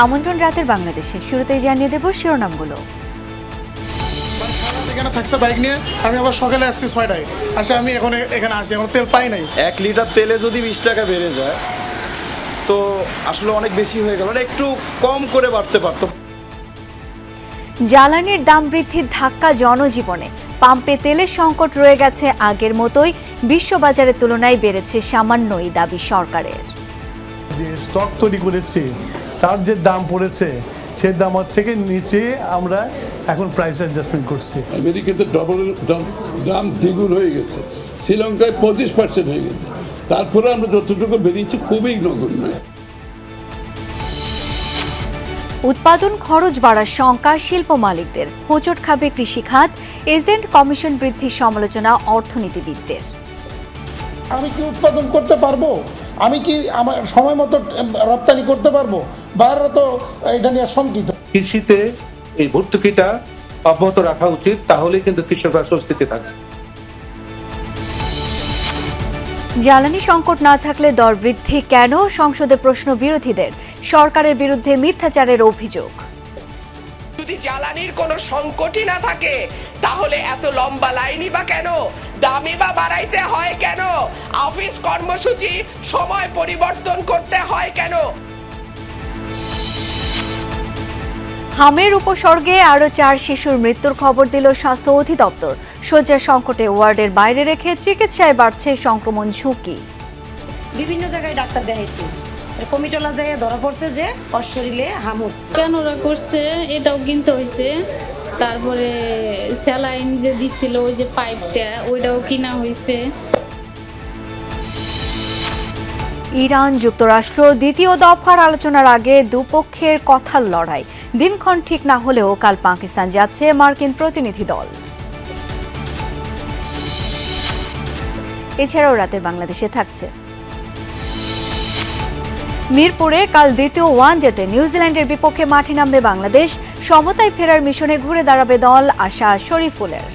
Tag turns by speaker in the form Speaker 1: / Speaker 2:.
Speaker 1: আমন্ত্রণ রাতের বাংলাদেশে। শুরুতেই জানিয়ে দেব শিরোনামগুলো।
Speaker 2: এখানে থাকছে বাইক নিয়ে, আমি আবার সকালে আসছি 6টায়, আসে আমি এখন এখানে আসি, এখন তেল পাই নাই।
Speaker 3: 1 লিটার তেলে যদি 20 টাকা বেড়ে যায় তো আসলে অনেক বেশি হয়ে গেল, একটু কম করে বাড়তে পারতো।
Speaker 1: জ্বালানির দাম বৃদ্ধির ধাক্কা জনজীবনে। পাম্পে তেলের সংকট রয়ে গেছে আগের মতোই, বিশ্ববাজারের তুলনায় বেড়েছে সামান্যই, দাবি সরকারের।
Speaker 4: যে স্টক তৈরি করেছে তার যে দাম পড়েছে সেই দামের থেকে নিচে আমরা এখন প্রাইস অ্যাডজাস্টমেন্ট করছি।
Speaker 5: আমেরিকাতে দাম দ্বিগুণ হয়ে গেছে, শ্রীলঙ্কায় 25% হয়ে গেছে, তারপরে আমরা যতটুকু বেরিয়েছি খুবই নগণ্য।
Speaker 1: উৎপাদন খরচ বাড়ার শঙ্কা শিল্প মালিকদের, হোঁচট খাবে কৃষি খাত। এজেন্ট কমিশন বৃদ্ধির সমালোচনা অর্থনীতিবিদদের।
Speaker 6: আমি কি উৎপাদন করতে পারবো? আমি কি আমার সময় মতো রপ্তানি করতে পারবো? বাইরে তো এটা নিয়ে শঙ্কিত।
Speaker 7: কৃষিতে এই ভর্তুকিটা অব্যাহত রাখা উচিত, তাহলে কিন্তু কৃষকরা স্বস্তিতে থাকবে।
Speaker 1: জ্বালানি সংকট না থাকলে দর বৃদ্ধি কেন? সংসদে প্রশ্ন বিরোধীদের। সরকারের বিরুদ্ধে মিথ্যাচারের অভিযোগ।
Speaker 8: যদি জ্বালানির কোনো সংকটই না থাকে তাহলে এত লম্বা লাইনই বা কেন? দামই বা বাড়াইতে হয় কেন? অফিস কর্মসূচি সময় পরিবর্তন করতে হয় কেন?
Speaker 1: হামের উপসর্গে আরও 4 শিশুর মৃত্যুর খবর দিল স্বাস্থ্য অধিদপ্তর। শয্যা সংকটে ওয়ার্ডের বাইরে রেখে চিকিৎসায় বাড়ছে সংক্রমণ ঝুঁকি।
Speaker 9: বিভিন্ন জায়গায় ডাক্তার দেখাইছি, কমিটলা জায়গায় ধরা পড়ছে যে ওর শরীরে হাম হচ্ছে।
Speaker 10: কেন ওরা করছে এটাও কিনতে হয়েছে, তারপরে স্যালাইন যে দিছিল ওই যে পাইপটা ওইটাও কিনা হয়েছে।
Speaker 1: ইরান যুক্তরাষ্ট্র দ্বিতীয় দফার আলোচনার আগে দুপক্ষের কথার লড়াই। দিনক্ষণ ঠিক না হলেও কাল পাকিস্তান যাচ্ছে মার্কিন প্রতিনিধি দল। এছাড়াও রাতের বাংলাদেশে থাকছে মিরপুরে কাল দ্বিতীয় ওয়ানডেতে নিউজিল্যান্ডের বিপক্ষে মাঠে নামবে বাংলাদেশ। সমতায় ফেরার মিশনে ঘুরে দাঁড়াবে দল, আশা শরীফুলের।